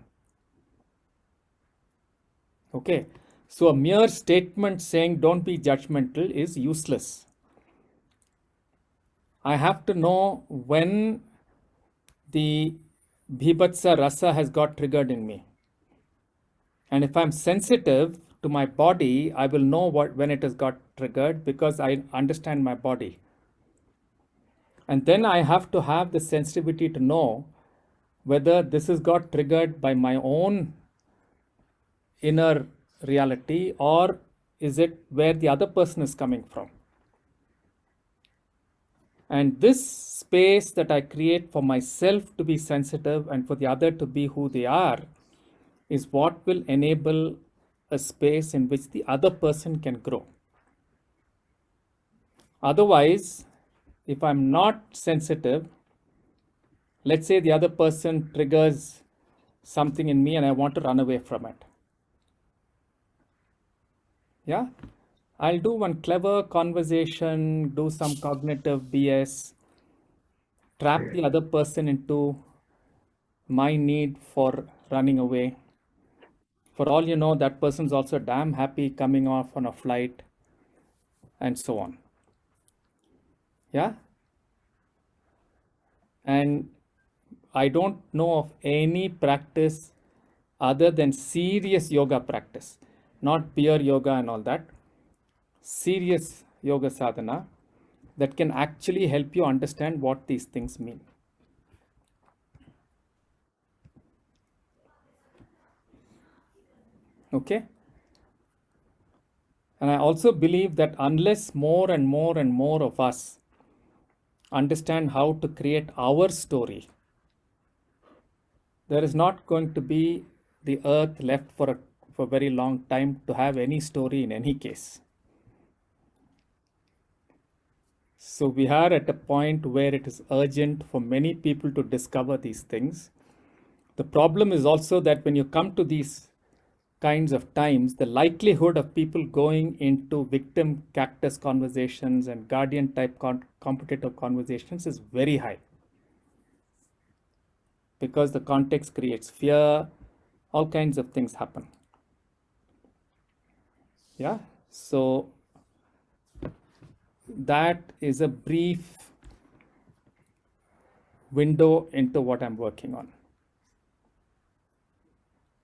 Okay, so a mere statement saying don't be judgmental is useless. I have to know when the bhibhatsa rasa has got triggered in me. And if I'm sensitive to my body, I will know when it has got triggered because I understand my body. And then I have to have the sensitivity to know whether this has got triggered by my own inner reality or is it where the other person is coming from. And this space that I create for myself to be sensitive and for the other to be who they are is what will enable a space in which the other person can grow. Otherwise, if I'm not sensitive, let's say the other person triggers something in me and I want to run away from it. Yeah, I'll do one clever conversation, do some cognitive BS, trap the other person into my need for running away. For all you know, that person's also damn happy coming off on a flight and so on. Yeah. And I don't know of any practice other than serious yoga practice, not pure yoga and all that, serious yoga sadhana that can actually help you understand what these things mean. Okay. And I also believe that unless more and more and more of us understand how to create our story, there is not going to be the earth left for a very long time to have any story in any case. So we are at a point where it is urgent for many people to discover these things. The problem is also that when you come to these kinds of times, the likelihood of people going into victim cactus conversations and guardian type competitive conversations is very high. Because the context creates fear, all kinds of things happen. Yeah, so that is a brief window into what I'm working on.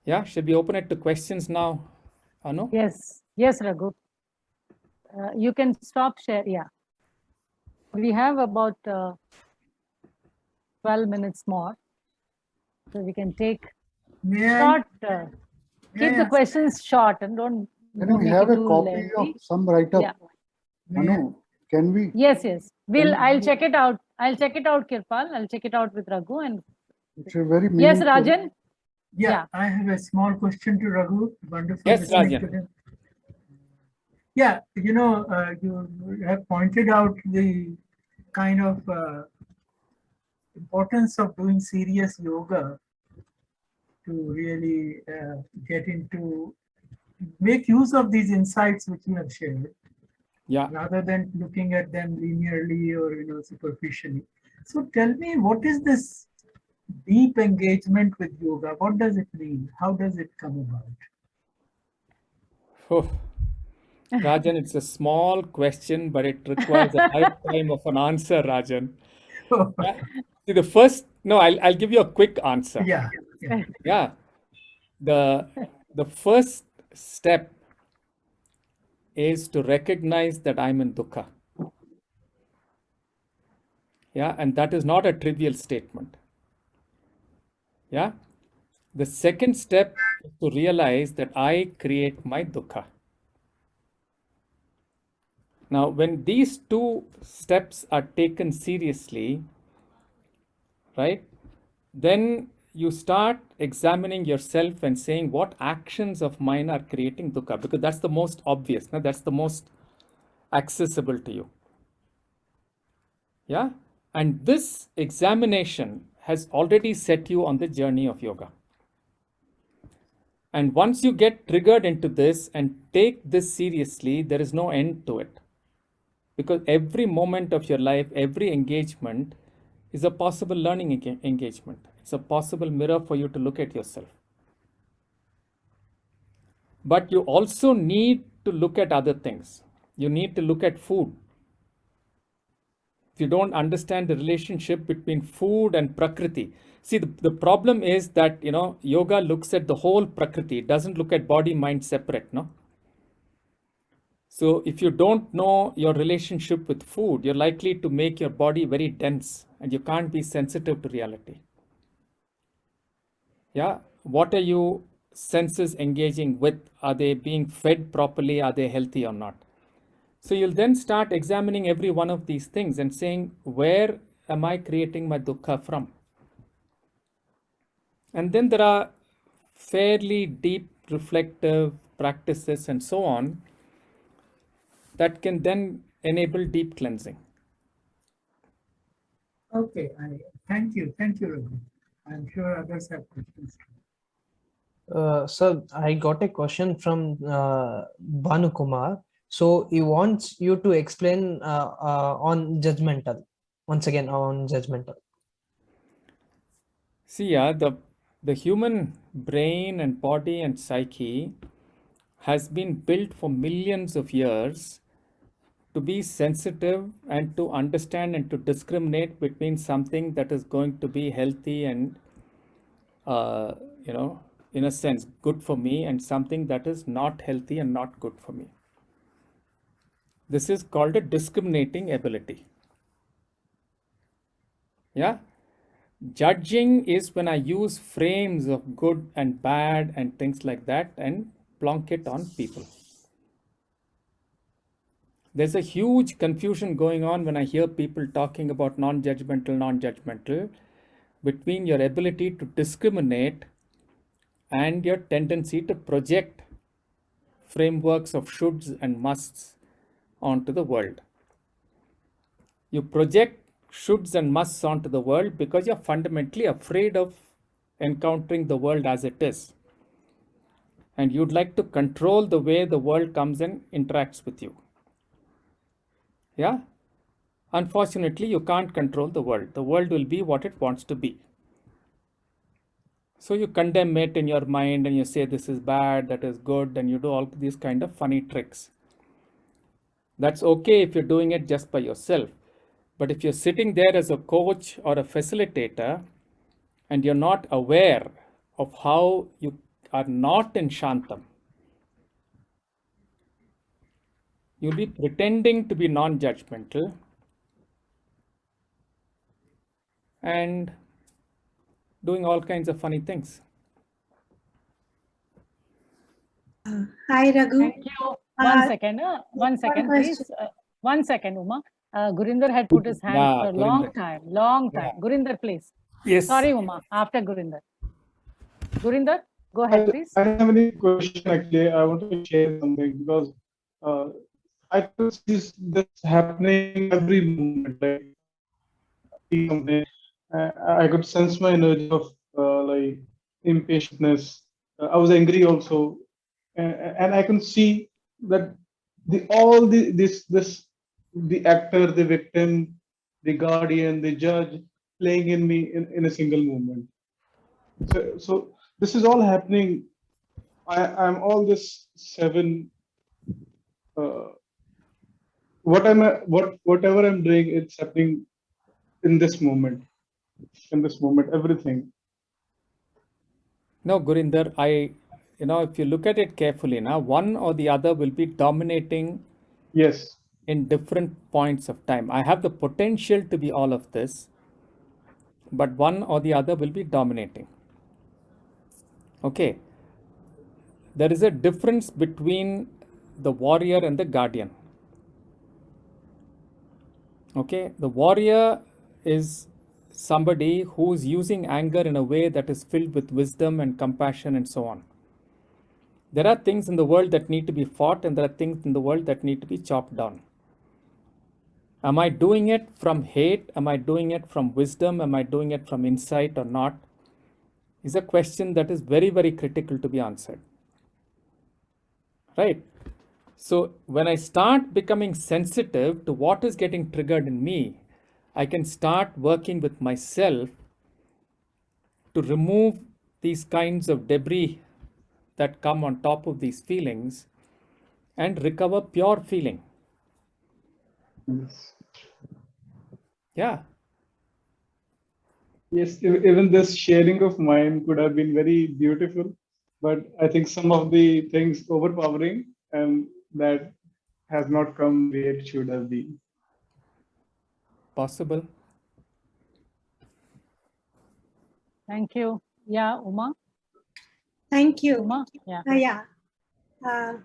Yeah, should we open it to questions now, Anu? Yes, yes, Raghu. You can stop share. Yeah, we have about 12 minutes more, so we can take short. Keep the questions short and don't. Can we have a copy of some write-up? Yeah. Anu, can we? Yes, yes. I'll check it out. I'll check it out, Kirpal. I'll check it out with Raghu and. It's a very Yes, meaningful. Rajan. Yeah, I have a small question to Raghu. Wonderful. Yes, listening Rajan. to him. Yeah, you have pointed out the kind of importance of doing serious yoga to really make use of these insights which you have shared. Yeah. Rather than looking at them linearly or superficially. So tell me, what is this deep engagement with yoga? What does it mean? How does it come about? Oh, Rajan, it's a small question, but it requires a lifetime of an answer, Rajan. Yeah. See, I'll give you a quick answer. Yeah. Yeah. The first step is to recognize that I'm in dukkha. Yeah, and that is not a trivial statement. Yeah. The second step is to realize that I create my dukkha. Now, when these two steps are taken seriously, right, then you start examining yourself and saying what actions of mine are creating dukkha, because that's the most obvious, no? That's the most accessible to you. Yeah. And this examination has already set you on the journey of yoga. And once you get triggered into this and take this seriously, there is no end to it. Because every moment of your life, every engagement is a possible learning engagement. It's a possible mirror for you to look at yourself. But you also need to look at other things. You need to look at food. If you don't understand the relationship between food and prakriti. See, the problem is that, yoga looks at the whole prakriti. It doesn't look at body, mind separate, no? So if you don't know your relationship with food, you're likely to make your body very dense and you can't be sensitive to reality. Yeah. What are you senses engaging with? Are they being fed properly? Are they healthy or not? So you'll then start examining every one of these things and saying, where am I creating my dukkha from? And then there are fairly deep reflective practices and so on that can then enable deep cleansing. Okay, thank you, Raghu. I'm sure others have questions. Sir, I got a question from Bhanu Kumar. So he wants you to explain on judgmental, once again on judgmental. See, yeah, the human brain and body and psyche has been built for millions of years to be sensitive and to understand and to discriminate between something that is going to be healthy and, in a sense, good for me and something that is not healthy and not good for me. This is called a discriminating ability. Yeah. Judging is when I use frames of good and bad and things like that and plonk it on people. There's a huge confusion going on when I hear people talking about non-judgmental, between your ability to discriminate and your tendency to project frameworks of shoulds and musts onto the world. You project shoulds and musts onto the world because you're fundamentally afraid of encountering the world as it is. And you'd like to control the way the world comes and interacts with you. Yeah? Unfortunately, you can't control the world. The world will be what it wants to be. So you condemn it in your mind and you say this is bad, that is good, and you do all these kind of funny tricks. That's okay if you're doing it just by yourself. But if you're sitting there as a coach or a facilitator and you're not aware of how you are not in Shantam, you'll be pretending to be non-judgmental and doing all kinds of funny things. Hi, Raghu. Thank you. One second, please. One second, Uma. Gurinder had put his hand for a long time. Yeah. Gurinder, please. Yes. Sorry, Uma. After Gurinder. Gurinder, go ahead, please. I don't have any question actually. I want to share something because I could see this happening every moment. Like something, I could sense my energy of like impatience. I was angry also, and I can see that the actor, the victim, the guardian, the judge playing in me in a single moment. So this is all happening. I'm all this seven. Whatever I'm doing, it's happening in this moment. In this moment, everything. No, Gurinder, if you look at it carefully now, one or the other will be dominating Yes. in different points of time. I have the potential to be all of this, but one or the other will be dominating. Okay. There is a difference between the warrior and the guardian. Okay. The warrior is somebody who's using anger in a way that is filled with wisdom and compassion and so on. There are things in the world that need to be fought, and there are things in the world that need to be chopped down. Am I doing it from hate? Am I doing it from wisdom? Am I doing it from insight or not? Is a question that is very, very critical to be answered. Right? So when I start becoming sensitive to what is getting triggered in me, I can start working with myself to remove these kinds of debris that come on top of these feelings and recover pure feeling. Yes. Yeah. Yes, even this sharing of mine could have been very beautiful, but I think some of the things overpowering, and that has not come where it should have been. Possible. Thank you. Yeah, Uma. Thank you. Uma? Yeah. Yeah.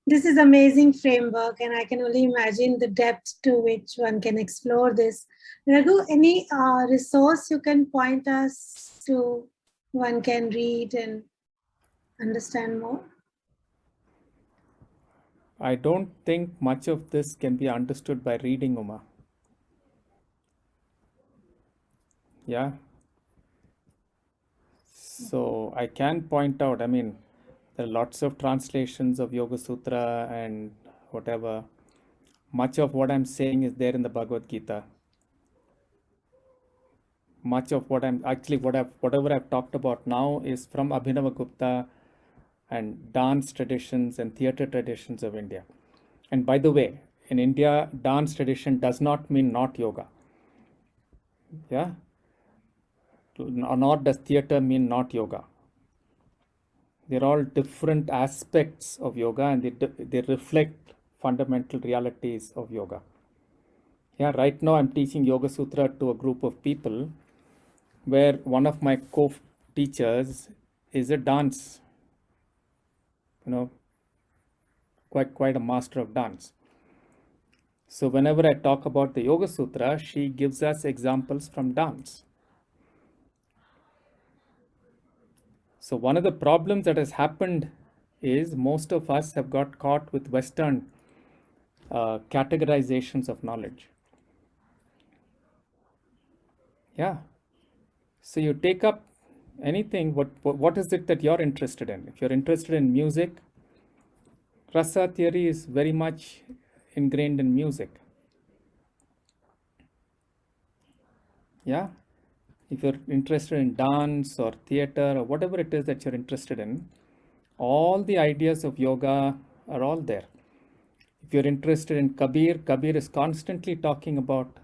This is amazing framework, and I can only imagine the depth to which one can explore this. Raghu, any resource you can point us to one can read and understand more? I don't think much of this can be understood by reading, Uma. Yeah. So I can point out, there are lots of translations of Yoga Sutra and whatever. Much of what I'm saying is there in the Bhagavad Gita. Much of what whatever I've talked about now is from Abhinavagupta and dance traditions and theater traditions of India. And by the way, in India, dance tradition does not mean not yoga. Yeah. Nor does theater mean not yoga. They're all different aspects of yoga, and they reflect fundamental realities of yoga. Yeah, right now I'm teaching Yoga Sutra to a group of people where one of my co-teachers is a dance, quite a master of dance. So whenever I talk about the Yoga Sutra, she gives us examples from dance. So one of the problems that has happened is most of us have got caught with Western categorizations of knowledge. Yeah. So you take up anything, what is it that you're interested in? If you're interested in music, rasa theory is very much ingrained in music. Yeah. If you're interested in dance or theater or whatever it is that you're interested in, all the ideas of yoga are all there. If you're interested in Kabir is constantly talking about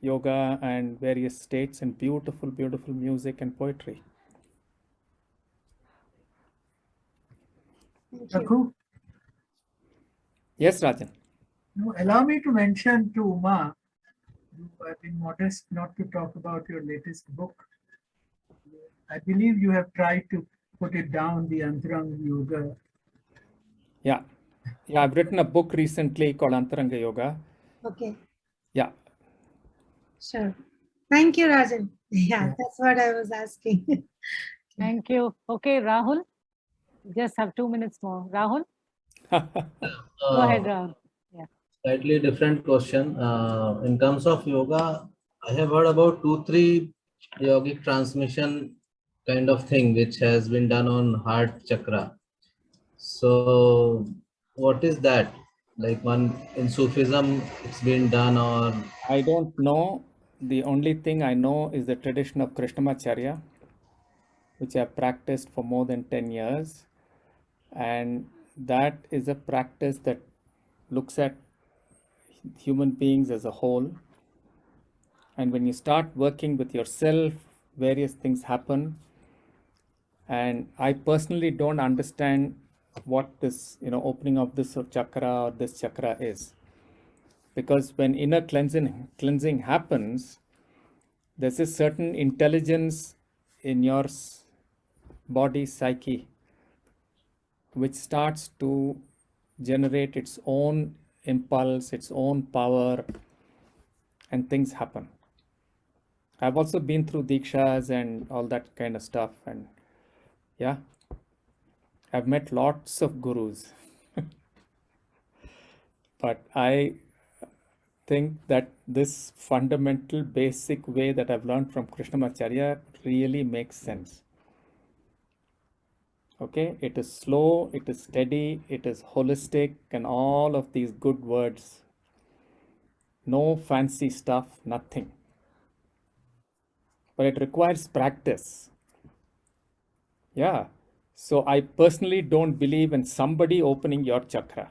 yoga and various states and beautiful, beautiful music and poetry. Raghu? Yes, Rajan. No, allow me to mention to Uma, I've been modest not to talk about your latest book. I believe you have tried to put it down, the Antaranga Yoga. Yeah, I've written a book recently called Antaranga Yoga. Okay. Yeah. Sure. Thank you, Rajan. Yeah, that's what I was asking. Thank you. Okay, Rahul. Just have 2 minutes more. Rahul? Go ahead, Rahul. Yeah. Slightly different question. In terms of yoga, I have heard about 2-3 yogic transmission kind of thing which has been done on heart chakra. So what is that? Like one in Sufism it's been done, or? I don't know. The only thing I know is the tradition of Krishnamacharya, which I've practiced for more than 10 years. And that is a practice that looks at human beings as a whole. And when you start working with yourself, various things happen. And I personally don't understand what this, opening of this chakra or this chakra is. Because when inner cleansing happens, there's a certain intelligence in your body psyche which starts to generate its own impulse, its own power, and things happen. I've also been through Dikshas and all that kind of stuff, and yeah, I've met lots of gurus. But I think that this fundamental basic way that I've learned from Krishnamacharya really makes sense. Okay, it is slow, it is steady, it is holistic, and all of these good words. No fancy stuff, nothing. But it requires practice. Yeah. So I personally don't believe in somebody opening your chakra.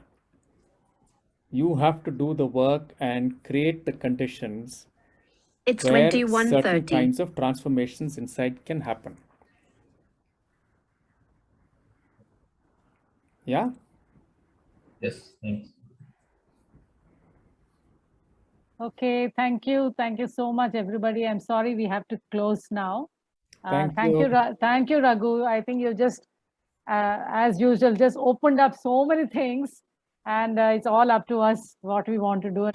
You have to do the work and create the conditions It's where 21:30. certain kinds of transformations inside can happen. Yeah? Yes, thanks. Okay, thank you. Thank you so much, everybody. I'm sorry we have to close now. Thank you. Thank you, Raghu. I think you just, as usual, just opened up so many things, and it's all up to us what we want to do.